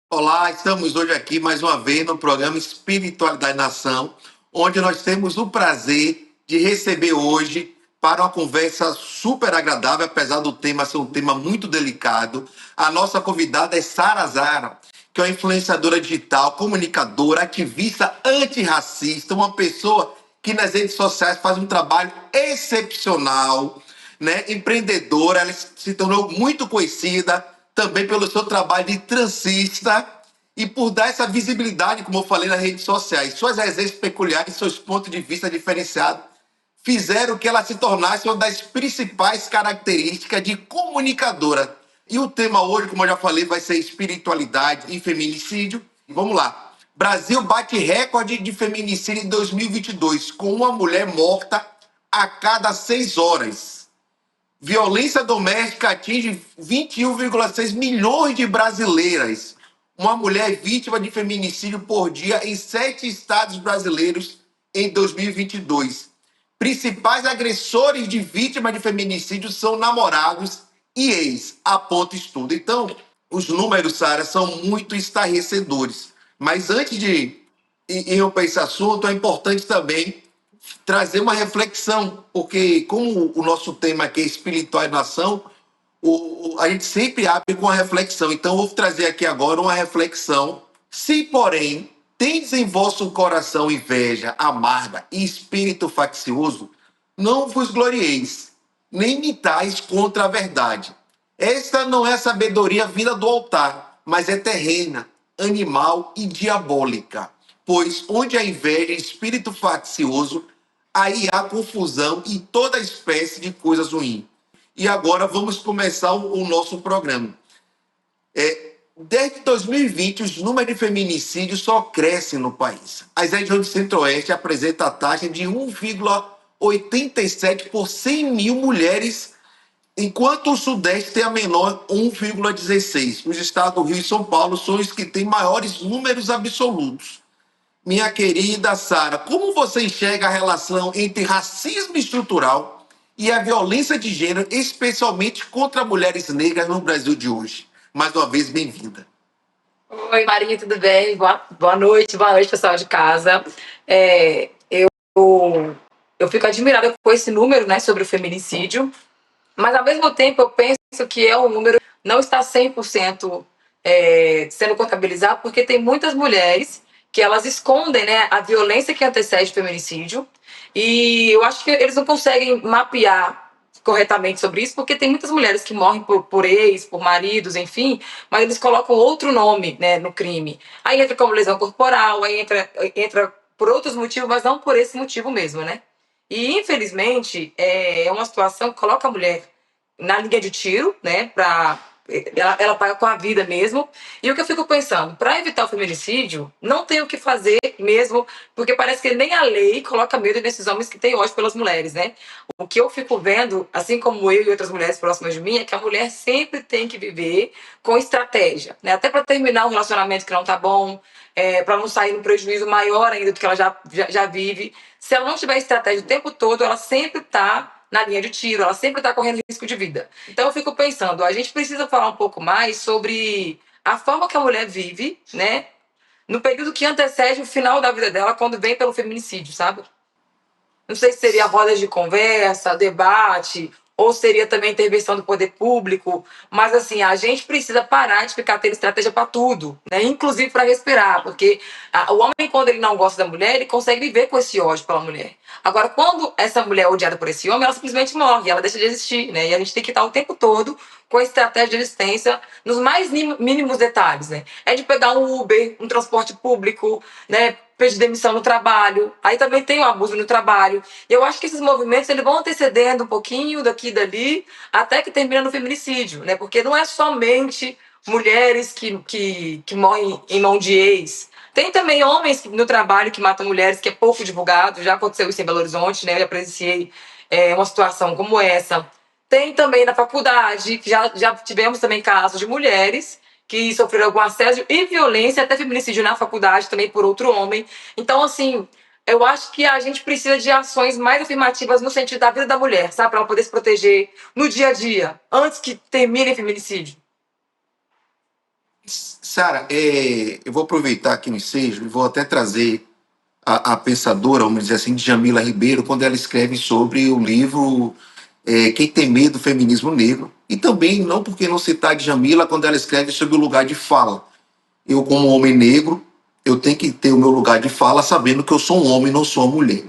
Olá, estamos hoje aqui mais uma vez no programa Espiritualidade na Ação, onde nós temos o prazer de receber hoje para uma conversa super agradável, apesar do tema ser um tema muito delicado. A nossa convidada é Sara Zara, que é uma influenciadora digital, comunicadora, ativista antirracista, uma pessoa que nas redes sociais faz um trabalho excepcional, né? Empreendedora, ela se tornou muito conhecida também pelo seu trabalho de transista e por dar essa visibilidade, como eu falei, nas redes sociais. Suas resenhas peculiares, seus pontos de vista diferenciados fizeram que ela se tornasse uma das principais características de comunicadora. E o tema hoje, como eu já falei, vai ser espiritualidade e feminicídio. Vamos lá. Brasil bate recorde de feminicídio em 2022, com uma mulher morta a cada 6 horas. Violência doméstica atinge 21,6 milhões de brasileiras. Uma mulher vítima de feminicídio por dia em 7 estados brasileiros em 2022. Principais agressores de vítimas de feminicídio são namorados e ex, aponta estudo. Então, os números, Sara, são muito estarrecedores. Mas antes de ir para esse assunto, é importante também trazer uma reflexão, porque como o nosso tema aqui é espiritual e nação, a gente sempre abre com a reflexão. Então, eu vou trazer aqui agora uma reflexão. Se, porém, tendes em vosso coração inveja amarga e espírito faccioso, não vos glorieis, nem mitais contra a verdade. Esta não é a sabedoria vinda do altar, mas é terrena, animal e diabólica. Pois onde há inveja e espírito faccioso, aí há confusão e toda espécie de coisas ruins. E agora vamos começar o nosso programa. Desde 2020, os números de feminicídios só crescem no país. As regiões do Centro-Oeste apresentam a taxa de 1,87 por 100 mil mulheres, enquanto o Sudeste tem a menor 1,16. Os estados do Rio e São Paulo são os que têm maiores números absolutos. Minha querida Sara, como você enxerga a relação entre racismo estrutural e a violência de gênero, especialmente contra mulheres negras no Brasil de hoje? Mais uma vez, bem-vinda. Oi, Marinha, tudo bem? Boa noite, pessoal de casa. Eu fico admirada com esse número, né, sobre o feminicídio, mas ao mesmo tempo eu penso que é um número que não está 100% sendo contabilizado, porque tem muitas mulheres que elas escondem, né, a violência que antecede o feminicídio, e eu acho que eles não conseguem mapear corretamente sobre isso, porque tem muitas mulheres que morrem por ex, por maridos, enfim, mas eles colocam outro nome, né, no crime. Aí entra como lesão corporal, aí entra por outros motivos, mas não por esse motivo mesmo, né? E infelizmente é uma situação que coloca a mulher na linha de tiro, né, ela paga com a vida mesmo. E o que eu fico pensando, para evitar o feminicídio, não tem o que fazer mesmo, porque parece que nem a lei coloca medo nesses homens que têm ódio pelas mulheres, né? O que eu fico vendo, assim como eu e outras mulheres próximas de mim, é que a mulher sempre tem que viver com estratégia, né? Até para terminar um relacionamento que não tá bom, para não sair num prejuízo maior ainda do que ela já vive. Se ela não tiver estratégia o tempo todo, ela sempre tá na linha de tiro, ela sempre está correndo risco de vida. Então eu fico pensando, a gente precisa falar um pouco mais sobre a forma que a mulher vive, né, no período que antecede o final da vida dela, quando vem pelo feminicídio, sabe? Não sei se seria rodas de conversa, debate, ou seria também intervenção do poder público, mas assim, a gente precisa parar de ficar tendo estratégia para tudo, né? Inclusive para respirar, porque o homem, quando ele não gosta da mulher, ele consegue viver com esse ódio pela mulher. Agora, quando essa mulher é odiada por esse homem, ela simplesmente morre, ela deixa de existir, né? E a gente tem que estar o tempo todo com a estratégia de existência nos mais mínimos detalhes, né? É de pegar um Uber, um transporte público, né? Pedir demissão no trabalho, aí também tem o abuso no trabalho. Eu acho que esses movimentos eles vão antecedendo um pouquinho daqui e dali, até que termina no feminicídio, né? Porque não é somente mulheres que morrem em mão de ex. Tem também homens no trabalho que matam mulheres, que é pouco divulgado. Já aconteceu isso em Belo Horizonte, né? Eu já presenciei uma situação como essa. Tem também na faculdade, que já tivemos também casos de mulheres que sofreram algum assédio e violência, até feminicídio na faculdade também por outro homem. Então, assim, eu acho que a gente precisa de ações mais afirmativas no sentido da vida da mulher, sabe? Para ela poder se proteger no dia a dia, antes que termine o feminicídio. Sara, eu vou aproveitar aqui no ensejo e vou até trazer a pensadora, vamos dizer assim, Djamila Ribeiro, quando ela escreve sobre o livro Quem Tem Medo do Feminismo Negro. E também, não porque não citar Djamila, quando ela escreve sobre o lugar de fala. Eu, como homem negro, eu tenho que ter o meu lugar de fala sabendo que eu sou um homem, não sou uma mulher.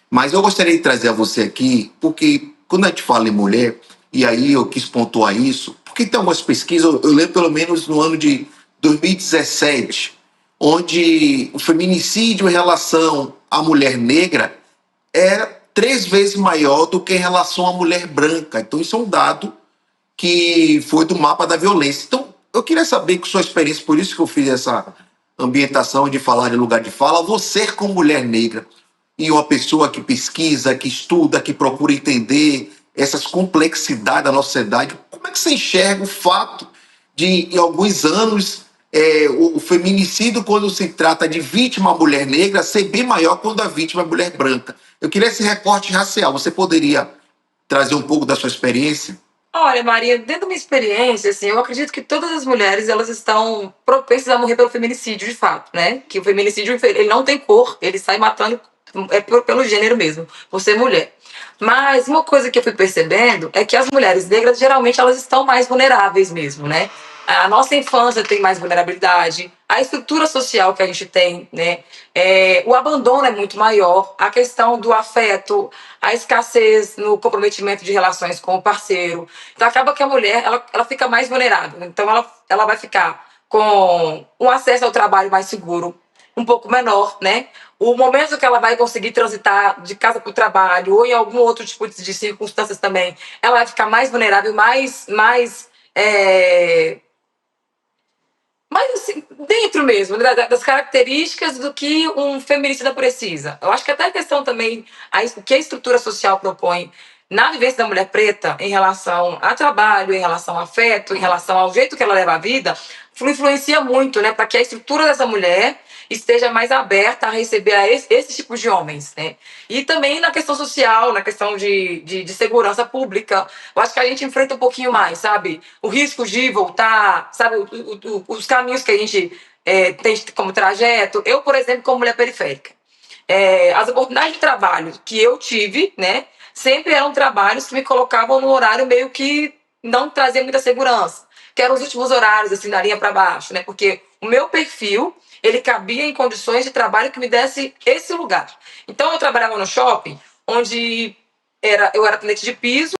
Mas eu gostaria de trazer a você aqui, porque quando a gente fala em mulher, e aí eu quis pontuar isso, porque tem algumas pesquisas, eu lembro pelo menos no ano de 2017, onde o feminicídio em relação à mulher negra é 3 vezes maior do que em relação à mulher branca. Então isso é um dado que foi do mapa da violência. Então, eu queria saber com sua experiência, por isso que eu fiz essa ambientação de falar de lugar de fala, você como mulher negra e uma pessoa que pesquisa, que estuda, que procura entender essas complexidades da nossa sociedade, como é que você enxerga o fato de, em alguns anos, o feminicídio, quando se trata de vítima mulher negra, ser bem maior quando a vítima é mulher branca? Eu queria esse recorte racial. Você poderia trazer um pouco da sua experiência? Olha, Maria, dentro da minha experiência, assim, eu acredito que todas as mulheres, elas estão propensas a morrer pelo feminicídio, de fato, né? Que o feminicídio, ele não tem cor, ele sai matando pelo gênero mesmo, por ser mulher. Mas uma coisa que eu fui percebendo é que as mulheres negras, geralmente, elas estão mais vulneráveis mesmo, né? A nossa infância tem mais vulnerabilidade, a estrutura social que a gente tem, né? O abandono é muito maior, a questão do afeto, a escassez no comprometimento de relações com o parceiro. Então acaba que a mulher ela fica mais vulnerável. Então ela vai ficar com um acesso ao trabalho mais seguro, um pouco menor, né? O momento que ela vai conseguir transitar de casa para o trabalho ou em algum outro tipo de circunstâncias também, ela vai ficar mais vulnerável, mas assim, dentro mesmo, né, das características do que um feminicida precisa. Eu acho que até a questão também, o que a estrutura social propõe na vivência da mulher preta em relação a trabalho, em relação ao afeto, em relação ao jeito que ela leva a vida, influencia muito, né, para que a estrutura dessa mulher esteja mais aberta a receber esse tipo de homens, né? E também na questão social, na questão de segurança pública, eu acho que a gente enfrenta um pouquinho mais, sabe? O risco de voltar, sabe? Os caminhos que a gente tem como trajeto. Eu, por exemplo, como mulher periférica, as oportunidades de trabalho que eu tive, né? Sempre eram trabalhos que me colocavam no horário meio que não trazia muita segurança, que eram os últimos horários, assim, da linha para baixo, né? Porque o meu perfil, ele cabia em condições de trabalho que me desse esse lugar. Então, eu trabalhava no shopping, onde eu era atendente de piso,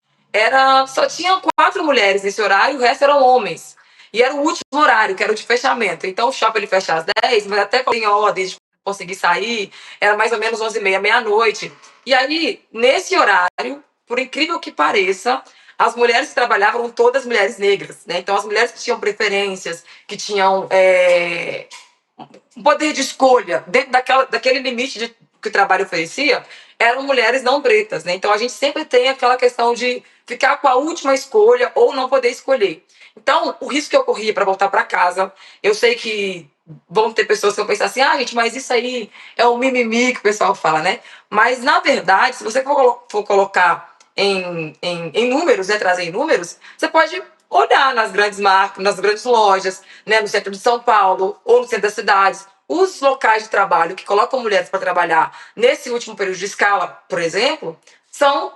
só tinham 4 mulheres nesse horário, o resto eram homens. E era o último horário, que era o de fechamento. Então, o shopping ele fecha às 10, mas até em ordem de conseguir sair, era mais ou menos 11h30, meia-noite. E aí, nesse horário, por incrível que pareça, as mulheres que trabalhavam eram todas mulheres negras, né? Então, as mulheres que tinham preferências, que tinham um poder de escolha dentro daquele limite que o trabalho oferecia, eram mulheres não pretas, né? Então, a gente sempre tem aquela questão de ficar com a última escolha ou não poder escolher. Então, o risco que eu corria para voltar para casa, eu sei que vão ter pessoas que vão pensar assim, gente, mas isso aí é um mimimi que o pessoal fala, né? Mas, na verdade, se você for colocar em números, né, trazer em números, você pode olhar nas grandes marcas, nas grandes lojas, né, no centro de São Paulo ou no centro das cidades, os locais de trabalho que colocam mulheres para trabalhar nesse último período de escala, por exemplo, são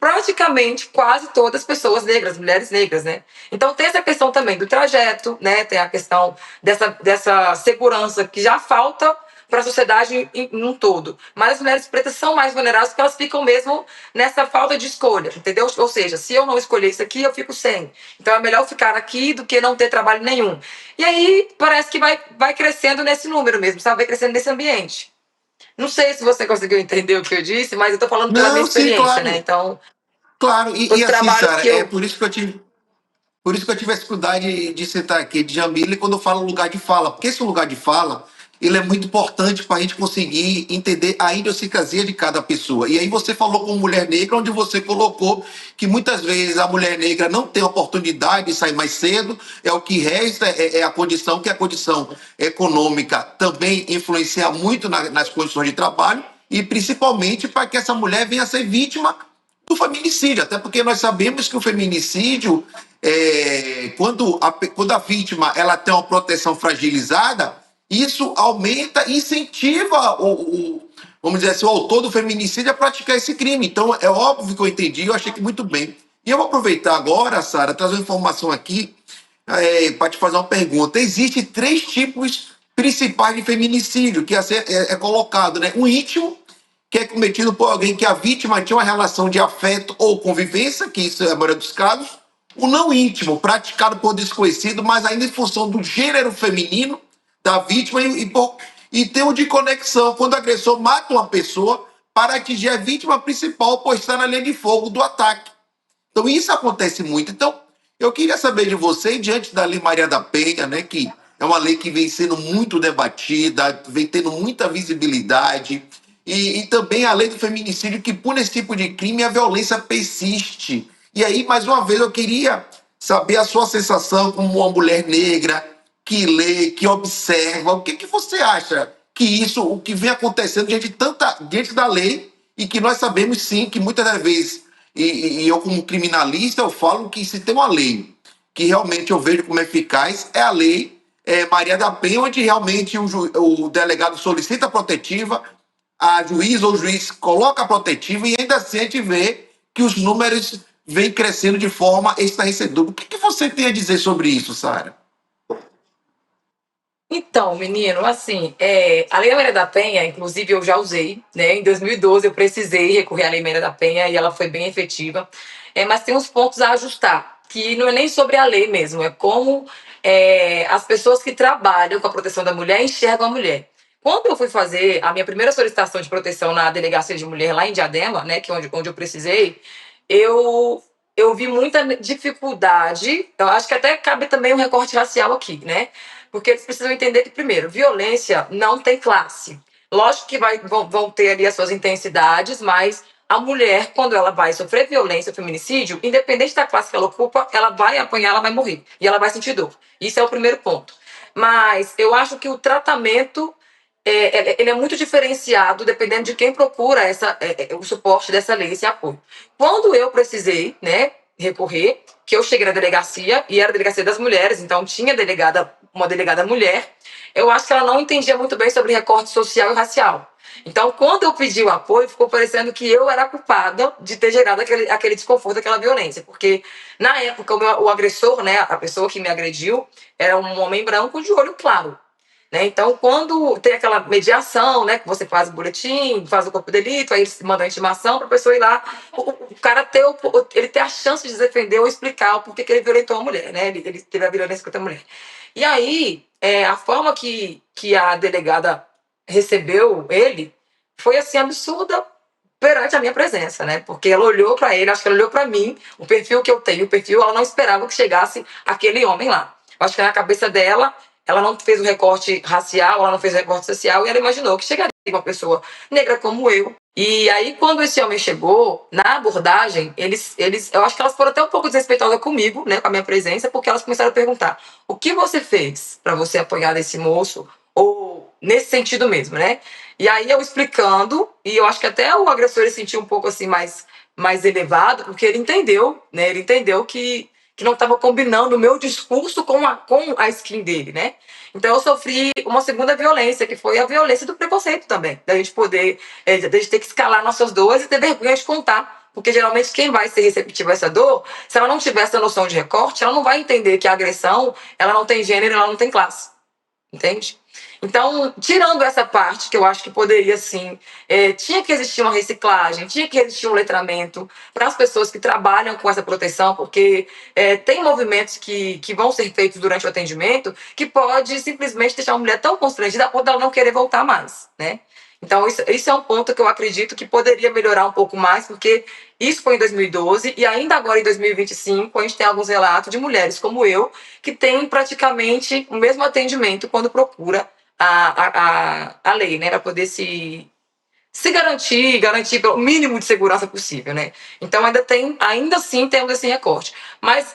praticamente quase todas pessoas negras, mulheres negras, né? Então tem essa questão também do trajeto, né? Tem a questão dessa segurança que já falta para a sociedade em um todo. Mas as mulheres pretas são mais vulneráveis porque elas ficam mesmo nessa falta de escolha, entendeu? Ou seja, se eu não escolher isso aqui, eu fico sem. Então é melhor ficar aqui do que não ter trabalho nenhum. E aí parece que vai crescendo nesse número mesmo, sabe? Vai crescendo nesse ambiente. Não sei se você conseguiu entender o que eu disse, mas eu estou falando pela minha Não, sim, experiência, né? claro. Então, Claro, os e assim, trabalhos Sara, que eu. por isso que eu tive a dificuldade de citar aqui de Jamila quando eu falo lugar de fala, porque esse lugar de fala ele é muito importante para a gente conseguir entender a idiosincrasia de cada pessoa. E aí você falou com mulher negra, onde você colocou que muitas vezes a mulher negra não tem oportunidade de sair mais cedo, é o que resta, é a condição, que a condição econômica também influencia muito nas condições de trabalho, e principalmente para que essa mulher venha a ser vítima do feminicídio, até porque nós sabemos que o feminicídio, quando a vítima ela tem uma proteção fragilizada, isso aumenta, incentiva vamos dizer assim, o autor do feminicídio a praticar esse crime. Então, é óbvio que eu entendi, eu achei que muito bem. E eu vou aproveitar agora, Sara, trazer uma informação aqui para te fazer uma pergunta. Existem três tipos principais de feminicídio que é colocado, né? O íntimo, que é cometido por alguém que a vítima tinha uma relação de afeto ou convivência, que isso é a maioria dos casos. O não íntimo, praticado por desconhecido, mas ainda em função do gênero feminino da vítima, e tem o de conexão, quando o agressor mata uma pessoa para atingir a vítima principal, pois está na linha de fogo do ataque. Então, isso acontece muito. Então, eu queria saber de você, diante da Lei Maria da Penha, né, que é uma lei que vem sendo muito debatida, vem tendo muita visibilidade, e também a lei do feminicídio, que pune esse tipo de crime, a violência persiste. E aí, mais uma vez, eu queria saber a sua sensação como uma mulher negra que lê, que observa. O que você acha que isso, o que vem acontecendo diante da lei, e que nós sabemos sim que muitas das vezes, e eu como criminalista, eu falo que se tem uma lei que realmente eu vejo como eficaz, é a lei Maria da Penha, onde realmente o delegado solicita a protetiva, a juiz ou juiz coloca a protetiva, e ainda assim a gente vê que os números vêm crescendo de forma estarrecedora. O que você tem a dizer sobre isso, Sara? Então, menino, assim, a Lei Maria da Penha, inclusive eu já usei, né? Em 2012 eu precisei recorrer à Lei Maria da Penha e ela foi bem efetiva. Mas tem uns pontos a ajustar, que não é nem sobre a lei mesmo, é como as pessoas que trabalham com a proteção da mulher enxergam a mulher. Quando eu fui fazer a minha primeira solicitação de proteção na Delegacia de Mulher lá em Diadema, né, que é onde eu precisei, eu, eu vi muita dificuldade. Eu acho que até cabe também um recorte racial aqui, né? Porque eles precisam entender que, primeiro, violência não tem classe. Lógico que vão ter ali as suas intensidades, mas a mulher, quando ela vai sofrer violência, feminicídio, independente da classe que ela ocupa, ela vai apanhar, ela vai morrer. E ela vai sentir dor. Isso é o primeiro ponto. Mas eu acho que o tratamento ele é muito diferenciado dependendo de quem procura o suporte dessa lei, esse apoio. Quando eu precisei, né, recorrer, que eu cheguei na delegacia, e era a delegacia das mulheres, então tinha uma delegada mulher, eu acho que ela não entendia muito bem sobre recorte social e racial. Então, quando eu pedi o apoio, ficou parecendo que eu era culpada de ter gerado aquele desconforto, aquela violência. Porque, na época, o agressor, né, a pessoa que me agrediu, era um homem branco de olho claro. Né? Então, quando tem aquela mediação, né, que você faz o boletim, faz o corpo de delito, aí eles mandam a intimação para a pessoa ir lá, o cara ele ter a chance de se defender ou explicar o porquê que ele violentou a mulher, né? Ele teve a violência contra a mulher. E aí, a forma que a delegada recebeu ele foi assim absurda perante a minha presença, né? Porque ela olhou para ele, acho que ela olhou para mim, o perfil que eu tenho, ela não esperava que chegasse aquele homem lá. Eu acho que na cabeça dela, ela não fez o recorte racial, ela não fez o recorte social, e ela imaginou que chegaria uma pessoa negra como eu. E aí, quando esse homem chegou, na abordagem, eu acho que elas foram até um pouco desrespeitosas comigo, né, com a minha presença, porque elas começaram a perguntar: o que você fez para você apoiar esse moço? Ou nesse sentido mesmo, né? E aí eu explicando, e eu acho que até o agressor ele sentiu um pouco assim mais elevado, porque ele entendeu, né? Ele entendeu que não estava combinando o meu discurso com a skin dele, né? Então eu sofri uma segunda violência, que foi a violência do preconceito também, da gente da gente ter que escalar nossas dores e ter vergonha de contar. Porque geralmente quem vai ser receptivo a essa dor, se ela não tiver essa noção de recorte, ela não vai entender que a agressão, ela não tem gênero, ela não tem classe. Entende? Então, tirando essa parte, que eu acho que poderia, sim, tinha que existir uma reciclagem, tinha que existir um letramento para as pessoas que trabalham com essa proteção, porque tem movimentos que vão ser feitos durante o atendimento que pode simplesmente deixar uma mulher tão constrangida a ponto dela não querer voltar mais, né? Então, isso é um ponto que eu acredito que poderia melhorar um pouco mais, porque isso foi em 2012 e ainda agora em 2025 a gente tem alguns relatos de mulheres como eu que têm praticamente o mesmo atendimento quando procura a lei, né, para poder se garantir o mínimo de segurança possível, né? Então ainda assim temos esse recorte. Mas,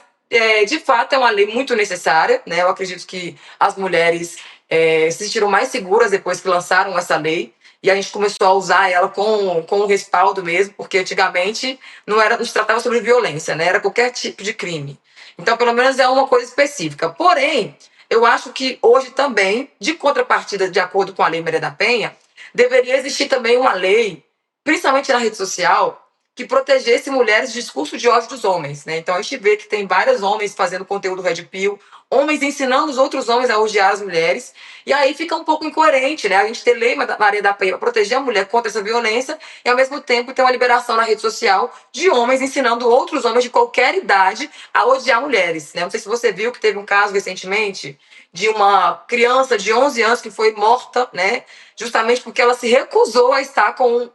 de fato, é uma lei muito necessária, né? Eu acredito que as mulheres se sentiram mais seguras depois que lançaram essa lei. E a gente começou a usar ela com o respaldo mesmo, porque antigamente não se tratava sobre violência, né? Era qualquer tipo de crime. Então, pelo menos é uma coisa específica. Porém, eu acho que hoje também, de contrapartida, de acordo com a Lei Maria da Penha, deveria existir também uma lei, principalmente na rede social, que protegesse mulheres de discurso de ódio dos homens, né? Então a gente vê que tem vários homens fazendo conteúdo red pill, homens ensinando os outros homens a odiar as mulheres, e aí fica um pouco incoerente, né? A gente ter lei Maria da Penha para proteger a mulher contra essa violência e ao mesmo tempo ter uma liberação na rede social de homens ensinando outros homens de qualquer idade a odiar mulheres, né? Não sei se você viu que teve um caso recentemente de uma criança de 11 anos que foi morta, né? Justamente porque ela se recusou a estar com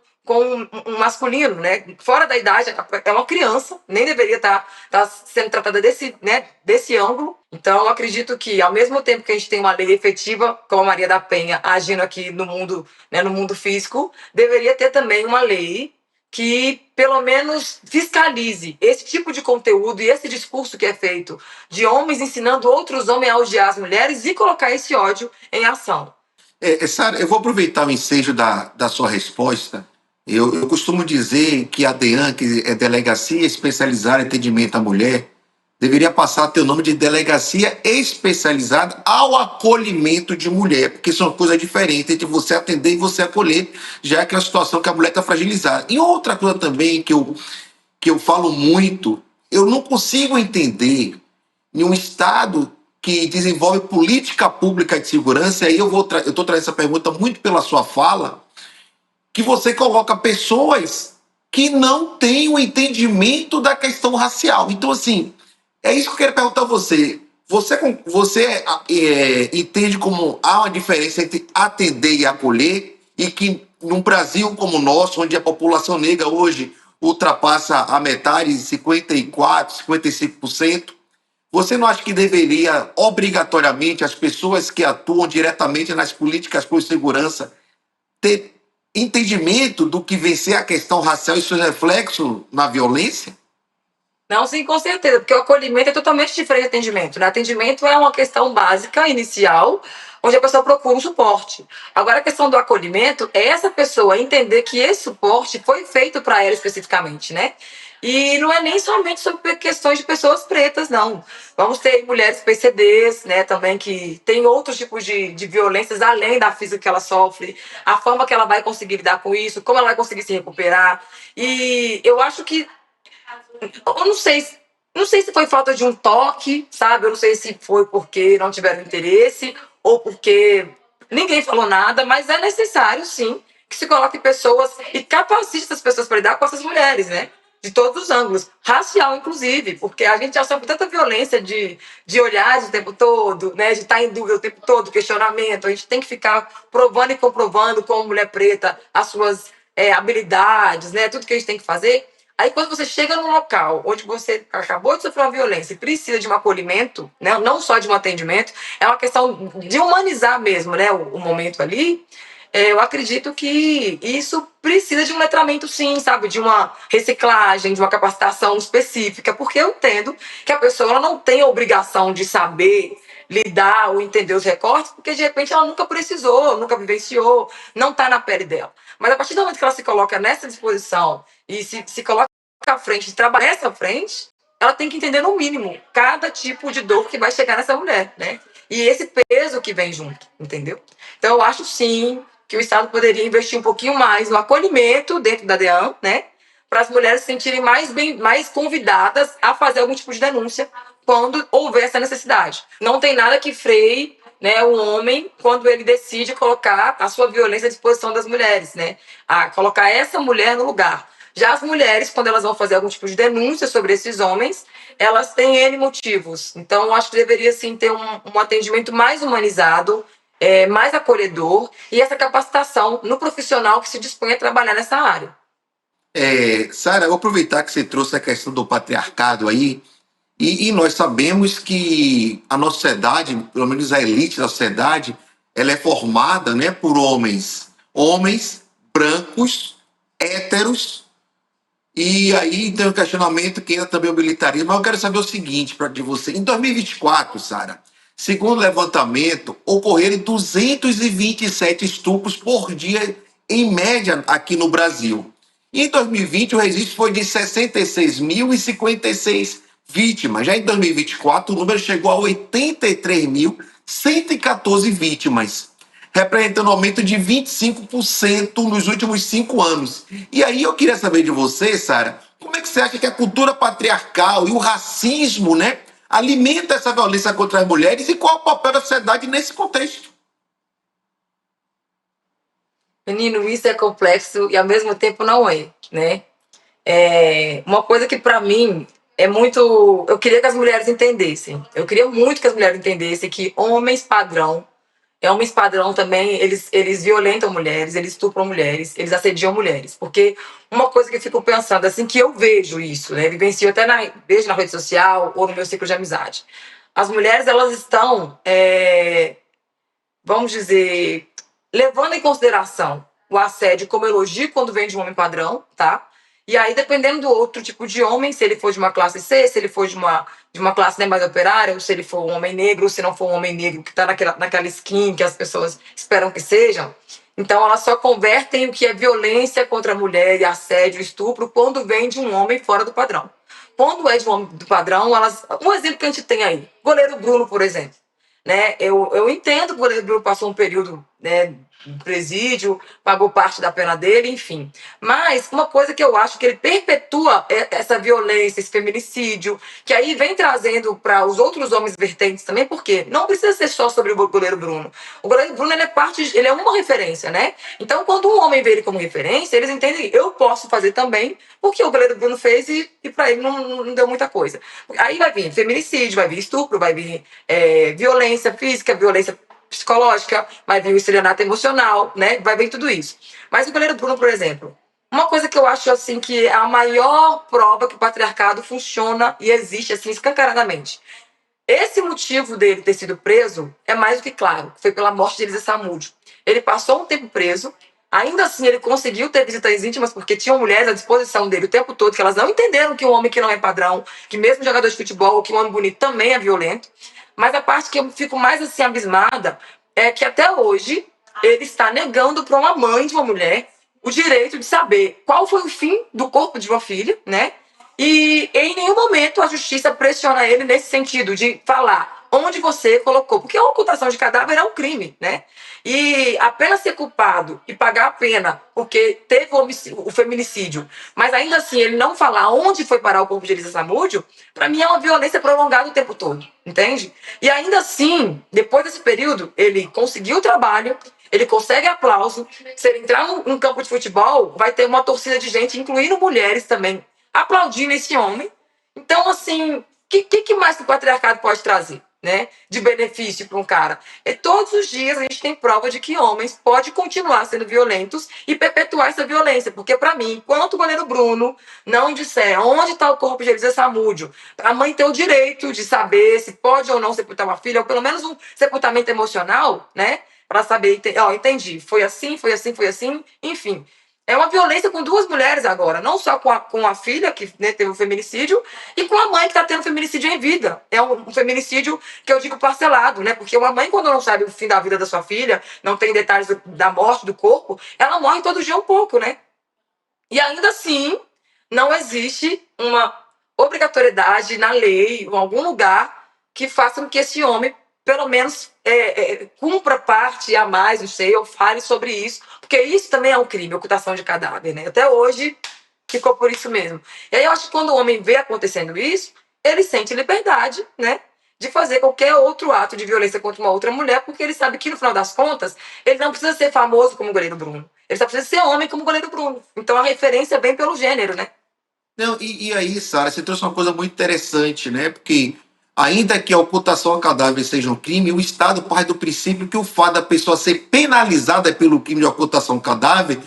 um masculino, né? Fora da idade, é uma criança, nem deveria estar sendo tratada desse ângulo. Então, eu acredito que, ao mesmo tempo que a gente tem uma lei efetiva, como a Maria da Penha, agindo aqui no mundo, né, no mundo físico, deveria ter também uma lei que, pelo menos, fiscalize esse tipo de conteúdo e esse discurso que é feito de homens ensinando outros homens a odiar as mulheres e colocar esse ódio em ação. Sara, eu vou aproveitar o ensejo da sua resposta. Eu costumo dizer que a DEAN, que é Delegacia Especializada em Atendimento à Mulher, deveria passar a ter o nome de Delegacia Especializada ao Acolhimento de Mulher, porque isso é uma coisa diferente entre você atender e você acolher, já que é a situação que a mulher está fragilizada. E outra coisa também que eu falo muito, eu não consigo entender em um Estado que desenvolve política pública de segurança, e aí eu estou trazendo essa pergunta muito pela sua fala, que você coloca pessoas que não têm o entendimento da questão racial. Então, assim, é isso que eu quero perguntar a você. Você entende como há uma diferença entre atender e acolher, e que num Brasil como o nosso, onde a população negra hoje ultrapassa a metade, 54%, 55%, você não acha que deveria, obrigatoriamente, as pessoas que atuam diretamente nas políticas por segurança ter entendimento do que vencer a questão racial e seus reflexos na violência? Não, sim, com certeza, porque o acolhimento é totalmente diferente do atendimento, né? Atendimento é uma questão básica, inicial, onde a pessoa procura um suporte. Agora, a questão do acolhimento é essa pessoa entender que esse suporte foi feito para ela especificamente, né? E não é nem somente sobre questões de pessoas pretas, não. Vamos ter mulheres PCDs, né, também, que tem outros tipos de violências além da física que ela sofre, a forma que ela vai conseguir lidar com isso, como ela vai conseguir se recuperar. E eu acho que eu não sei se foi falta de um toque, sabe? Eu não sei se foi porque não tiveram interesse ou porque ninguém falou nada, mas é necessário, sim, que se coloque pessoas e capacite essas pessoas para lidar com essas mulheres, né? De todos os ângulos, racial, inclusive, porque a gente já sofre tanta violência de olhares o tempo todo, né? De estar em dúvida o tempo todo, questionamento. A gente tem que ficar provando e comprovando como mulher preta as suas habilidades, né? Tudo que a gente tem que fazer. Aí, quando você chega num local onde você acabou de sofrer uma violência e precisa de um acolhimento, né, não só de um atendimento, é uma questão de humanizar mesmo, né, o momento ali. Eu acredito que isso precisa de um letramento, sim, sabe? De uma reciclagem, de uma capacitação específica, porque eu entendo que a pessoa ela não tem a obrigação de saber lidar ou entender os recortes, porque de repente ela nunca precisou, nunca vivenciou, não está na pele dela. Mas a partir do momento que ela se coloca nessa disposição e se coloca à frente, trabalhar nessa frente, ela tem que entender no mínimo cada tipo de dor que vai chegar nessa mulher, né? E esse peso que vem junto, entendeu? Então eu acho sim que o Estado poderia investir um pouquinho mais no acolhimento dentro da DEAN, né? Para as mulheres se sentirem mais convidadas a fazer algum tipo de denúncia quando houver essa necessidade. Não tem nada que freie, né, o homem quando ele decide colocar a sua violência à disposição das mulheres, né? A colocar essa mulher no lugar. Já as mulheres, quando elas vão fazer algum tipo de denúncia sobre esses homens, elas têm N motivos. Então, eu acho que deveria, sim, ter um atendimento mais humanizado, mais acolhedor, e essa capacitação no profissional que se dispõe a trabalhar nessa área. Sara, eu vou aproveitar que você trouxe a questão do patriarcado aí, e nós sabemos que a nossa sociedade, pelo menos a elite da sociedade, ela é formada, né, por homens brancos, héteros, e aí tem um questionamento que entra também o militarismo, mas eu quero saber o seguinte de você. Em 2024, Sara, segundo o levantamento, ocorreram 227 estupros por dia, em média, aqui no Brasil. E em 2020, o registro foi de 66.056 vítimas. Já em 2024, o número chegou a 83.114 vítimas, representando um aumento de 25% nos últimos 5 anos. E aí eu queria saber de você, Sara, como é que você acha que a cultura patriarcal e o racismo, né, alimenta essa violência contra as mulheres e qual é o papel da sociedade nesse contexto? Menino, isso é complexo e ao mesmo tempo não é, né? Uma coisa que para mim é muito. Eu queria que as mulheres entendessem. Eu queria muito que as mulheres entendessem que homens padrão também, eles violentam mulheres, eles estupram mulheres, eles assediam mulheres. Porque uma coisa que eu fico pensando, assim, que eu vejo isso, né? Vivencio até vejo na rede social ou no meu ciclo de amizade. As mulheres, elas estão, vamos dizer, levando em consideração o assédio como elogio quando vem de um homem padrão, tá? E aí, dependendo do outro tipo de homem, se ele for de uma classe C, se ele for de uma classe, né, mais operária, ou se ele for um homem negro, ou se não for um homem negro que está naquela skin que as pessoas esperam que sejam. Então, elas só convertem o que é violência contra a mulher e assédio, estupro, quando vem de um homem fora do padrão. Quando é de um homem do padrão, um exemplo que a gente tem aí, goleiro Bruno, por exemplo. Né? Eu entendo que o goleiro Bruno passou um período, né, no presídio, pagou parte da pena dele, enfim. Mas uma coisa que eu acho que ele perpetua essa violência, esse feminicídio, que aí vem trazendo para os outros homens vertentes também, porque não precisa ser só sobre o goleiro Bruno. O goleiro Bruno, ele é uma referência, né? Então, quando um homem vê ele como referência, eles entendem que eu posso fazer também, porque o goleiro Bruno fez e para ele não deu muita coisa. Aí vai vir feminicídio, vai vir estupro, vai vir violência física, violência psicológica, vai vir o estelionato emocional, né? Vai vir tudo isso. Mas o goleiro Bruno, por exemplo, uma coisa que eu acho assim que é a maior prova que o patriarcado funciona e existe assim escancaradamente. Esse motivo dele ter sido preso é mais do que claro, foi pela morte de Elisa Samúdio. Ele passou um tempo preso, ainda assim ele conseguiu ter visitas íntimas porque tinham mulheres à disposição dele o tempo todo, que elas não entenderam que um homem que não é padrão, que mesmo jogador de futebol, que um homem bonito também é violento. Mas a parte que eu fico mais assim abismada é que até hoje ele está negando para uma mãe de uma mulher o direito de saber qual foi o fim do corpo de uma filha, né? E em nenhum momento a justiça pressiona ele nesse sentido de falar onde você colocou, porque a ocultação de cadáver é um crime, né? E apenas ser culpado e pagar a pena porque teve o feminicídio, mas ainda assim ele não falar onde foi parar o corpo de Elisa Samúdio, para mim é uma violência prolongada o tempo todo, entende? E ainda assim, depois desse período, ele conseguiu o trabalho, ele consegue aplauso. Se ele entrar num campo de futebol, vai ter uma torcida de gente, incluindo mulheres também, aplaudindo esse homem. Então, assim, o que mais que o patriarcado pode trazer, né, de benefício para um cara? Todos os dias a gente tem prova de que homens podem continuar sendo violentos e perpetuar essa violência, porque para mim, enquanto o goleiro Bruno não disser onde está o corpo de Elisa Samúdio, a mãe tem o direito de saber se pode ou não sepultar uma filha, ou pelo menos um sepultamento emocional, né, para saber, entendi, foi assim, foi assim, foi assim, enfim. É uma violência com duas mulheres agora, não só com a filha, que, né, teve o feminicídio, e com a mãe que está tendo feminicídio em vida. É um feminicídio que eu digo parcelado, né? Porque uma mãe, quando não sabe o fim da vida da sua filha, não tem detalhes da morte do corpo, ela morre todo dia um pouco, né? E ainda assim, não existe uma obrigatoriedade na lei, ou em algum lugar, que faça com que esse homem, pelo menos, cumpra parte a mais, não sei, ou fale sobre isso, porque isso também é um crime, ocultação de cadáver, né? Até hoje ficou por isso mesmo. E aí eu acho que quando o homem vê acontecendo isso, ele sente liberdade, né, de fazer qualquer outro ato de violência contra uma outra mulher, porque ele sabe que, no final das contas, ele não precisa ser famoso como o goleiro Bruno. Ele só precisa ser homem como o goleiro Bruno. Então a referência vem pelo gênero, né? Não, e aí, Sara, você trouxe uma coisa muito interessante, né? Porque ainda que a ocultação a cadáver seja um crime, o Estado parte do princípio que o fato da pessoa ser penalizada pelo crime de ocultação a cadáver,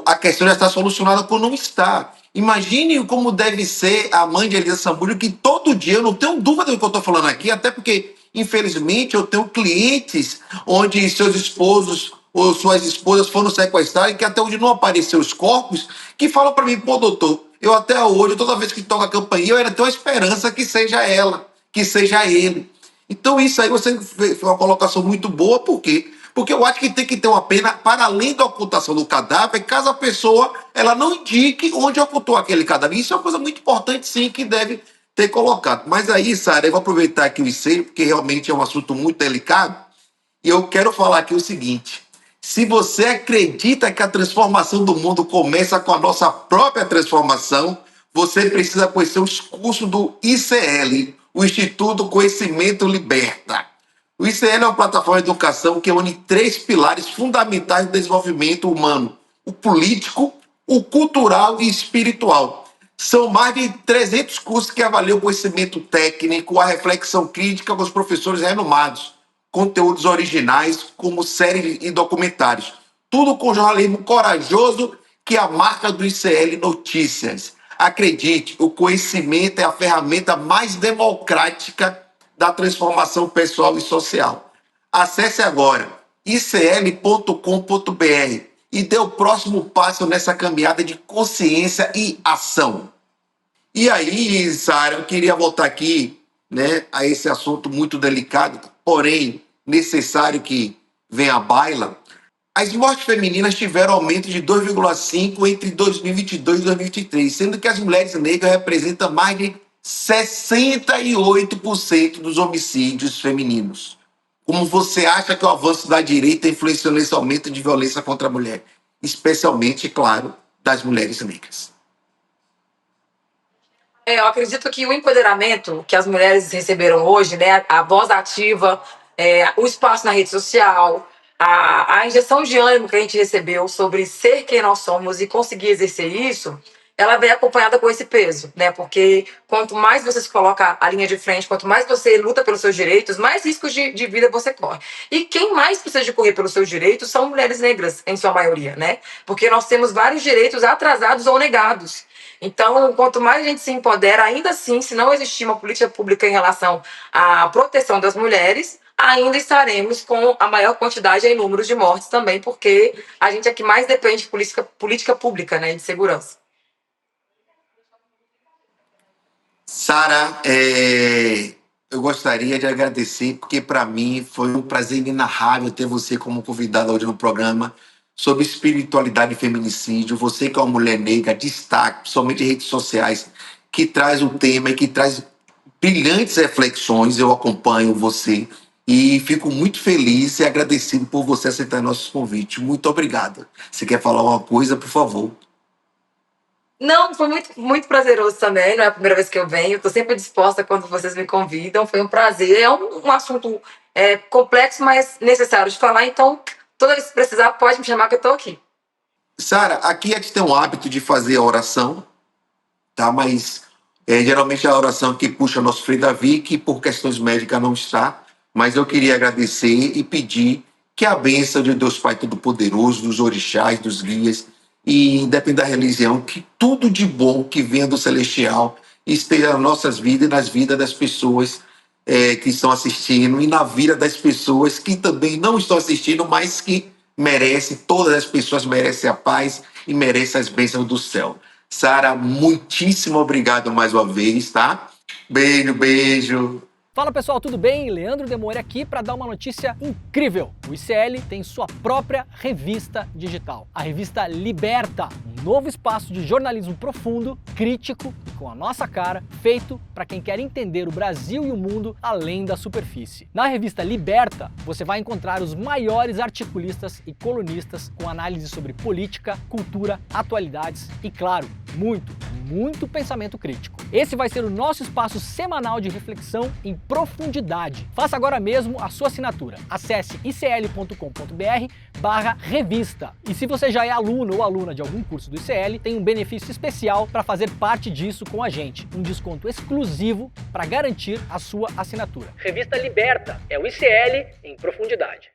a questão já está solucionada por não estar. Imagine como deve ser a mãe de Elisa Samburio, que todo dia, eu não tenho dúvida do que eu estou falando aqui, até porque Infelizmente, eu tenho clientes onde seus esposos ou suas esposas foram sequestradas e que até hoje não apareceram os corpos, que falam para mim, pô, doutor, eu até hoje, toda vez que toca a campainha, eu ainda tenho a esperança que seja ela, que seja ele. Então isso aí você fez uma colocação muito boa, por quê? Porque eu acho que tem que ter uma pena para além da ocultação do cadáver, caso a pessoa ela não indique onde ocultou aquele cadáver. Isso é uma coisa muito importante, sim, que deve ter colocado. Mas aí, Sara, eu vou aproveitar aqui o IC, porque realmente é um assunto muito delicado, e eu quero falar aqui o seguinte: se você acredita que a transformação do mundo começa com a nossa própria transformação, você precisa conhecer os cursos do ICL, o Instituto Conhecimento Liberta. O ICL é uma plataforma de educação que une 3 pilares fundamentais do desenvolvimento humano: o político, o cultural e espiritual. São mais de 300 cursos que avaliam o conhecimento técnico, a reflexão crítica com os professores renomados, conteúdos originais, como séries e documentários. Tudo com jornalismo corajoso, que é a marca do ICL Notícias. Acredite, o conhecimento é a ferramenta mais democrática da transformação pessoal e social. Acesse agora icl.com.br e dê o próximo passo nessa caminhada de consciência e ação. E aí, Sara, eu queria voltar aqui, né, a esse assunto muito delicado, porém necessário que venha à baila. As mortes femininas tiveram aumento de 2,5 entre 2022 e 2023, sendo que as mulheres negras representam mais de 68% dos homicídios femininos. Como você acha que o avanço da direita influenciou nesse aumento de violência contra a mulher? Especialmente, claro, das mulheres negras. Eu acredito que o empoderamento que as mulheres receberam hoje, né, a voz ativa, o espaço na rede social, a injeção de ânimo que a gente recebeu sobre ser quem nós somos e conseguir exercer isso, ela vem acompanhada com esse peso, né? Porque quanto mais você se coloca à linha de frente, quanto mais você luta pelos seus direitos, mais riscos de vida você corre. E quem mais precisa de correr pelos seus direitos são mulheres negras, em sua maioria, né? Porque nós temos vários direitos atrasados ou negados. Então, quanto mais a gente se empodera, ainda assim, se não existir uma política pública em relação à proteção das mulheres, ainda estaremos com a maior quantidade em números de mortes também, porque a gente é que mais depende de política pública, né, de segurança. Sara, eu gostaria de agradecer, porque para mim foi um prazer inenarrável ter você como convidada hoje no programa sobre espiritualidade e feminicídio. Você que é uma mulher negra, destaque, principalmente em redes sociais, que traz o tema e que traz brilhantes reflexões. Eu acompanho você e fico muito feliz e agradecido por você aceitar nossos convites. Muito obrigado. Você quer falar uma coisa, por favor? Não, foi muito, muito prazeroso também, não é a primeira vez que eu venho, estou sempre disposta quando vocês me convidam, foi um prazer, é um assunto complexo, mas necessário de falar, então toda vez que precisar pode me chamar que eu estou aqui. Sara, aqui a gente tem um hábito de fazer a oração, tá? Mas geralmente é a oração que puxa nosso Frei Davi, que por questões médicas não está, mas eu queria agradecer e pedir que a bênção de Deus Pai Todo-Poderoso, dos orixás, dos guias, e independente da religião, que tudo de bom que venha do celestial esteja nas nossas vidas e nas vidas das pessoas que estão assistindo e na vida das pessoas que também não estão assistindo, mas que merecem, todas as pessoas merecem a paz e merecem as bênçãos do céu. Sara, muitíssimo obrigado mais uma vez, tá? Beijo, beijo. Fala pessoal, tudo bem? Leandro Demore aqui para dar uma notícia incrível. O ICL tem sua própria revista digital, a revista Liberta, um novo espaço de jornalismo profundo, crítico, com a nossa cara, feito para quem quer entender o Brasil e o mundo além da superfície. Na revista Liberta, você vai encontrar os maiores articulistas e colunistas com análise sobre política, cultura, atualidades e, claro, muito pensamento crítico. Esse vai ser o nosso espaço semanal de reflexão em profundidade. Faça agora mesmo a sua assinatura. Acesse icl.com.br/revista. E se você já é aluno ou aluna de algum curso do ICL, tem um benefício especial para fazer parte disso com a gente. Um desconto exclusivo para garantir a sua assinatura. Revista Liberta é o ICL em profundidade.